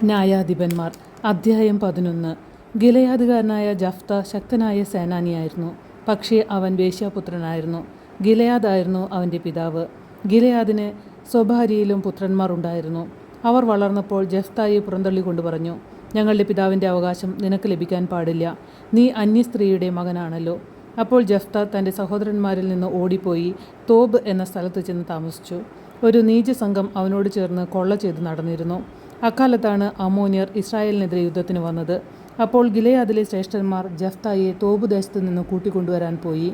ന്യായാധിപന്മാർ അധ്യായം 11. ഗിലെയാദുകാരനായ ജഫ്ത ശക്തനായ സേനാനിയായിരുന്നു. പക്ഷേ അവൻ വേശ്യാപുത്രനായിരുന്നു. ഗിലെയാദായിരുന്നു അവൻ്റെ പിതാവ്. ഗിലെയാദിന് സ്വഭാര്യയിലും പുത്രന്മാർ ഉണ്ടായിരുന്നു. അവർ വളർന്നപ്പോൾ ജഫ്തായെ പുറന്തള്ളിക്കൊണ്ട് പറഞ്ഞു, ഞങ്ങളുടെ പിതാവിൻ്റെ അവകാശം നിനക്ക് ലഭിക്കാൻ പാടില്ല. നീ അന്യസ്ത്രീയുടെ മകനാണല്ലോ. അപ്പോൾ ജഫ്ത തൻ്റെ സഹോദരന്മാരിൽ നിന്ന് ഓടിപ്പോയി തോബ് എന്ന സ്ഥലത്ത് ചെന്ന് താമസിച്ചു. ഒരു നീചസംഘം അവനോട് ചേർന്ന് കൊള്ള ചെയ്ത് നടന്നിരുന്നു. അക്കാലത്താണ് അമ്മോന്യർ ഇസ്രായേലിനെതിരെ യുദ്ധത്തിന് വന്നത്. അപ്പോൾ ഗിലെയാദിലെ ശ്രേഷ്ഠന്മാർ ജഫ്തായെ തോബ് ദേശത്ത് നിന്ന് കൂട്ടിക്കൊണ്ടുവരാൻ പോയി.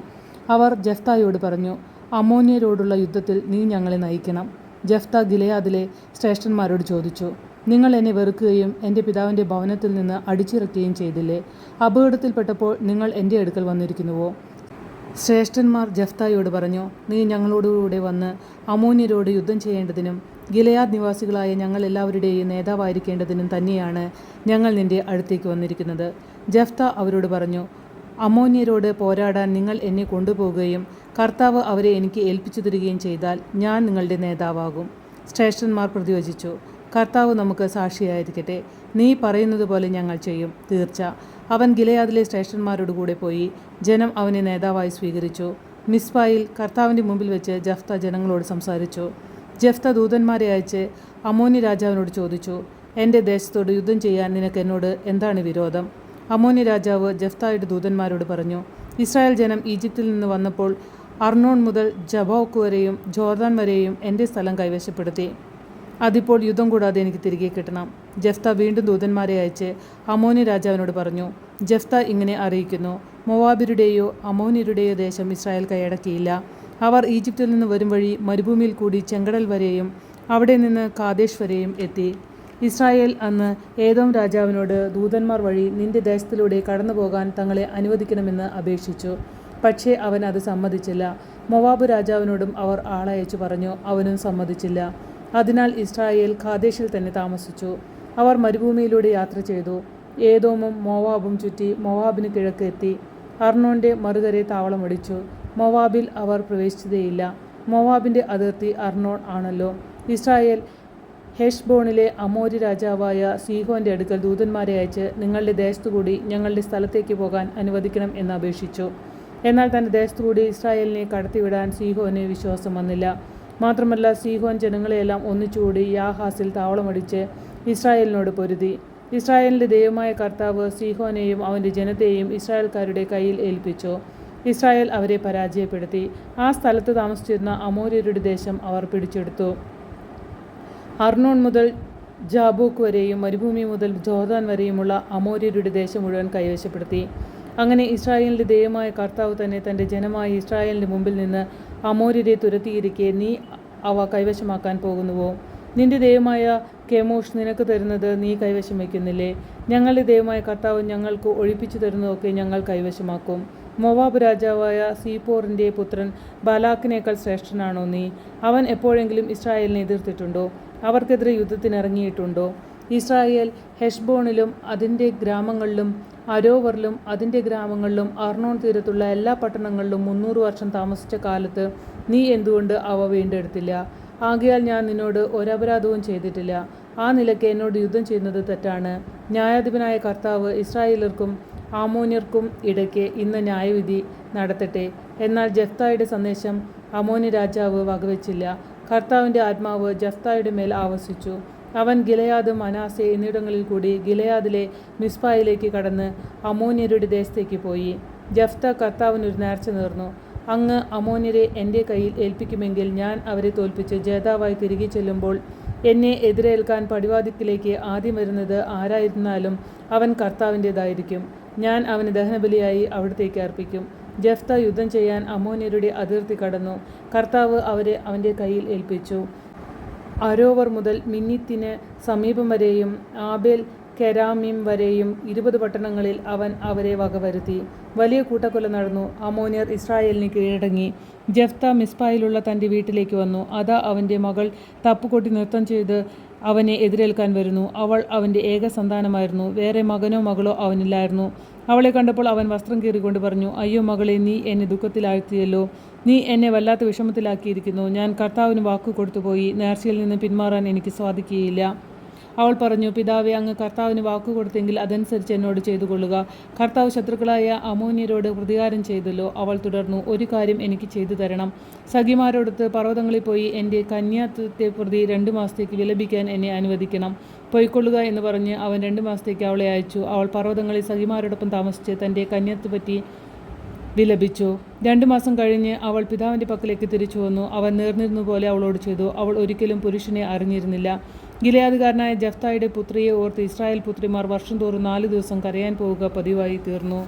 അവർ ജഫ്തായോട് പറഞ്ഞു, അമ്മോന്യരോടുള്ള യുദ്ധത്തിൽ നീ ഞങ്ങളെ നയിക്കണം. ജഫ്ത ഗിലെയാദിലെ ശ്രേഷ്ഠന്മാരോട് ചോദിച്ചു, നിങ്ങൾ എന്നെ വെറുക്കുകയും എൻ്റെ പിതാവിൻ്റെ ഭവനത്തിൽ നിന്ന് അടിച്ചിറക്കുകയും ചെയ്തില്ലേ? അപകടത്തിൽപ്പെട്ടപ്പോൾ നിങ്ങൾ എൻ്റെ അടുക്കൽ വന്നിരിക്കുന്നുവോ? ശ്രേഷ്ഠന്മാർ ജഫ്തായോട് പറഞ്ഞു, നീ ഞങ്ങളോടുകൂടെ വന്ന് അമ്മോന്യരോട് യുദ്ധം ചെയ്യേണ്ടതിനും ഗിലെയാദ് നിവാസികളായ ഞങ്ങൾ എല്ലാവരുടെയും നേതാവായിരിക്കേണ്ടതിനും തന്നെയാണ് ഞങ്ങൾ നിൻ്റെ അടുത്തേക്ക് വന്നിരിക്കുന്നത്. ജഫ്ത അവരോട് പറഞ്ഞു, അമ്മോന്യരോട് പോരാടാൻ നിങ്ങൾ എന്നെ കൊണ്ടുപോകുകയും കർത്താവ് അവരെ എനിക്ക് ഏൽപ്പിച്ചു തരികയും ചെയ്താൽ ഞാൻ നിങ്ങളുടെ നേതാവാകും. ശ്രേഷ്ഠന്മാർ പ്രതിവചിച്ചു, കർത്താവ് നമുക്ക് സാക്ഷിയായിരിക്കട്ടെ. നീ പറയുന്നത് പോലെ ഞങ്ങൾ ചെയ്യും, തീർച്ച. അവൻ ഗിലെയാദിലെ ശ്രേഷ്ഠന്മാരോട് കൂടെ പോയി. ജനം അവനെ നേതാവായി സ്വീകരിച്ചു. മിസ്പായിൽ കർത്താവിൻ്റെ മുമ്പിൽ വെച്ച് ജഫ്ത ജനങ്ങളോട് സംസാരിച്ചു. ജഫ്ത ദൂതന്മാരെ അയച്ച് അമ്മോന്യ രാജാവിനോട് ചോദിച്ചു, എൻ്റെ ദേശത്തോട് യുദ്ധം ചെയ്യാൻ നിനക്ക് എന്നോട് എന്താണ് വിരോധം? അമ്മോന്യ രാജാവ് ജഫ്തായുടെ ദൂതന്മാരോട് പറഞ്ഞു, ഇസ്രായേൽ ജനം ഈജിപ്തിൽ നിന്ന് വന്നപ്പോൾ അർണോൺ മുതൽ ജബോക്ക് വരെയും ജോർദാൻ വരെയും എൻ്റെ സ്ഥലം കൈവശപ്പെടുത്തി. അതിപ്പോൾ യുദ്ധം കൂടാതെ എനിക്ക് തിരികെ കിട്ടണം. ജഫ്ത വീണ്ടും ദൂതന്മാരെ അയച്ച് അമ്മോന്യ രാജാവിനോട് പറഞ്ഞു, ജഫ്ത ഇങ്ങനെ അറിയിക്കുന്നു, മോവാബിരുടെയോ അമ്മോന്യരുടെയോ ദേശം ഇസ്രായേൽ കൈയടക്കിയില്ല. അവർ ഈജിപ്തിൽ നിന്ന് വരും വഴി മരുഭൂമിയിൽ കൂടി ചെങ്കടൽ വരെയും അവിടെ നിന്ന് കാദേശ് വരെയും എത്തി. ഇസ്രായേൽ അന്ന് ഏദോം രാജാവിനോട് ദൂതന്മാർ വഴി നിന്റെ ദേശത്തിലൂടെ കടന്നു പോകാൻ തങ്ങളെ അനുവദിക്കണമെന്ന് അപേക്ഷിച്ചു. പക്ഷേ അവൻ അത് സമ്മതിച്ചില്ല. മോവാബ് രാജാവിനോടും അവർ ആളയച്ചു പറഞ്ഞു, അവനും സമ്മതിച്ചില്ല. അതിനാൽ ഇസ്രായേൽ കാദേശിൽ തന്നെ താമസിച്ചു. അവർ മരുഭൂമിയിലൂടെ യാത്ര ചെയ്തു. ഏദോമും മോവാബും ചുറ്റി മോവാബിന് കിഴക്ക് എത്തി. അർണോൻ്റെ മറുകരെ താവളമടിച്ചു. മോവാബിൽ അവർ പ്രവേശിച്ചതേയില്ല. മോവാബിൻ്റെ അതിർത്തി അർണോൺ ആണല്ലോ. ഇസ്രായേൽ ഹെഷ്ബോണിലെ അമോരി രാജാവായ സീഹോൻ്റെ അടുക്കൽ ദൂതന്മാരെ അയച്ച് നിങ്ങളുടെ ദേശത്തുകൂടി ഞങ്ങളുടെ സ്ഥലത്തേക്ക് പോകാൻ അനുവദിക്കണം എന്ന് അപേക്ഷിച്ചു. എന്നാൽ തൻ്റെ ദേശത്തുകൂടി ഇസ്രായേലിനെ കടത്തിവിടാൻ സീഹോന് വിശ്വാസം വന്നില്ല. മാത്രമല്ല, സീഹോൻ ജനങ്ങളെയെല്ലാം ഒന്നിച്ചുകൂടി യാഹാസിൽ താവളമടിച്ച് ഇസ്രായേലിനോട് പൊരുതി. ഇസ്രായേലിൻ്റെ ദൈവമായ കർത്താവ് സീഹോനെയും അവൻ്റെ ജനത്തെയും ഇസ്രായേൽക്കാരുടെ കയ്യിൽ ഏൽപ്പിച്ചു. ഇസ്രായേൽ അവരെ പരാജയപ്പെടുത്തി. ആ സ്ഥലത്ത് താമസിച്ചിരുന്ന അമോര്യരുടെ ദേശം അവർ പിടിച്ചെടുത്തു. അർണോൺ മുതൽ ജാബൂക്ക് വരെയും മരുഭൂമി മുതൽ ജോർദാൻ വരെയുമുള്ള അമോര്യരുടെ ദേശം മുഴുവൻ കൈവശപ്പെടുത്തി. അങ്ങനെ ഇസ്രായേലിൻ്റെ ദൈവമായ കർത്താവ് തന്നെ തൻ്റെ ജനമായ ഇസ്രായേലിൻ്റെ മുമ്പിൽ നിന്ന് അമോര്യരെ തുരത്തിയിരിക്കെ നീ അവ കൈവശമാക്കാൻ പോകുന്നുവോ? നിന്റെ ദൈവമായ കെമോഷ് നിനക്ക് തരുന്നത് നീ കൈവശം വയ്ക്കുന്നില്ലേ? ഞങ്ങളുടെ ദൈവമായ കർത്താവ് ഞങ്ങൾക്ക് ഒഴിപ്പിച്ചു തരുന്നതൊക്കെ ഞങ്ങൾ കൈവശമാക്കും. മോവാബ് രാജാവായ സീപ്പോറിൻ്റെ പുത്രൻ ബാലാക്കിനേക്കാൾ ശ്രേഷ്ഠനാണോ നീ? അവൻ എപ്പോഴെങ്കിലും ഇസ്രായേലിനെ എതിർത്തിട്ടുണ്ടോ? അവർക്കെതിരെ യുദ്ധത്തിനിറങ്ങിയിട്ടുണ്ടോ? ഇസ്രായേൽ ഹെഷ്ബോണിലും അതിൻ്റെ ഗ്രാമങ്ങളിലും അരോവറിലും അതിൻ്റെ ഗ്രാമങ്ങളിലും അർണോൺ തീരത്തുള്ള എല്ലാ പട്ടണങ്ങളിലും 300 വർഷം താമസിച്ച കാലത്ത് നീ എന്തുകൊണ്ട് അവ വീണ്ടെടുത്തില്ല? ആകയാൽ ഞാൻ നിന്നോട് ഒരപരാധവും ചെയ്തിട്ടില്ല. ആ നിലയ്ക്ക് എന്നോട് യുദ്ധം ചെയ്യുന്നത് തെറ്റാണ്. ന്യായാധിപനായ കർത്താവ് ഇസ്രായേലർക്കും അമ്മോന്യർക്കും ഇടയ്ക്ക് ഇന്ന് ന്യായവിധി നടത്തട്ടെ. എന്നാൽ ജഫ്തായുടെ സന്ദേശം അമ്മോന്യ രാജാവ് വകവെച്ചില്ല. കർത്താവിൻ്റെ ആത്മാവ് ജഫ്തായുടെ മേൽ ആവസിച്ചു. അവൻ ഗിലെയാദ്, മനാസെ എന്നിവിടങ്ങളിൽ കൂടി ഗിലെയാദിലെ മിസ്പായിലേക്ക് കടന്ന് അമ്മോന്യരുടെ ദേശത്തേക്ക് പോയി. ജഫ്ത കർത്താവിനൊരു നേർച്ച നേർന്നു, അങ്ങ് അമ്മോന്യരെ എൻ്റെ കയ്യിൽ ഏൽപ്പിക്കുമെങ്കിൽ ഞാൻ അവരെ തോൽപ്പിച്ച് ജേതാവായി തിരികെ ചെല്ലുമ്പോൾ എന്നെ എതിരേൽക്കാൻ പടിവാതിക്കലേക്ക് ആദ്യം വരുന്നത് ആരായിരുന്നാലും അവൻ കർത്താവിൻ്റേതായിരിക്കും. ഞാൻ അവന് ദഹനബലിയായി അവിടത്തേക്ക് അർപ്പിക്കും. ജഫ്ത യുദ്ധം ചെയ്യാൻ അമ്മോന്യരുടെ അതിർത്തി കടന്നു. കർത്താവ് അവരെ അവൻ്റെ കയ്യിൽ ഏൽപ്പിച്ചു. അരോവർ മുതൽ മിന്നിത്തിന് സമീപം വരെയും ആബേൽ കെരാമീം വരെയും 20 പട്ടണങ്ങളിൽ അവൻ അവരെ വകവരുത്തി. വലിയ കൂട്ടക്കൊല നടന്നു. അമ്മോന്യർ ഇസ്രായേലിന് കീഴടങ്ങി. ജഫ്ത മിസ്പായിലുള്ള തൻ്റെ വീട്ടിലേക്ക് വന്നു. അതാ അവൻ്റെ മകൾ തപ്പുകൊട്ടി നൃത്തം ചെയ്ത് അവനെ എതിരേൽക്കാൻ വരുന്നു. അവൾ അവൻ്റെ ഏക സന്താനമായിരുന്നു. വേറെ മകനോ മകളോ അവനില്ലായിരുന്നു. അവളെ കണ്ടപ്പോൾ അവൻ വസ്ത്രം കീറിക്കൊണ്ട് പറഞ്ഞു, അയ്യോ മകളെ, നീ എന്നെ ദുഃഖത്തിലാഴ്ത്തിയല്ലോ. നീ എന്നെ വല്ലാത്ത വിഷമത്തിലാക്കിയിരിക്കുന്നു. ഞാൻ കർത്താവിന് വാക്കു കൊടുത്തുപോയി. നേർച്ചയിൽ നിന്ന് പിന്മാറാൻ എനിക്ക് സാധിക്കുകയില്ല. അവൾ പറഞ്ഞു, പിതാവേ, അങ്ങ് കർത്താവിന് വാക്കുകൊടുത്തെങ്കിൽ അതനുസരിച്ച് എന്നോട് ചെയ്തു കൊള്ളുക. കർത്താവ് ശത്രുക്കളായ അമ്മോന്യരോട് പ്രതികാരം ചെയ്തല്ലോ. അവൾ തുടർന്നു, ഒരു കാര്യം എനിക്ക് ചെയ്തു തരണം. സഖിമാരോടൊത്ത് പർവ്വതങ്ങളിൽ പോയി എൻ്റെ കന്യാത്വത്തെ പ്രതി 2 മാസത്തേക്ക് വിലപിക്കാൻ എന്നെ അനുവദിക്കണം. പൊയ്ക്കൊള്ളുക എന്ന് പറഞ്ഞ് അവൻ 2 മാസത്തേക്ക് അവളെ അയച്ചു. അവൾ പർവ്വതങ്ങളിൽ സഖിമാരോടൊപ്പം താമസിച്ച് തൻ്റെ കന്യാത്വപറ്റി വിലപിച്ചു. 2 മാസം കഴിഞ്ഞ് അവൾ പിതാവിൻ്റെ പക്കലേക്ക് തിരിച്ചു വന്നു. അവൻ നേർന്നിരുന്നതുപോലെ അവളോട് ചെയ്തു. അവൾ ഒരിക്കലും പുരുഷനെ അറിഞ്ഞിരുന്നില്ല. ഗിലെയാദുകാരനായ ജഫ്തായുടെ പുത്രിയെ ഓർത്ത് ഇസ്രായേൽ പുത്രിമാർ വർഷം തോറും 4 ദിവസം കരയാൻ പോവുക പതിവായി തീർന്നു.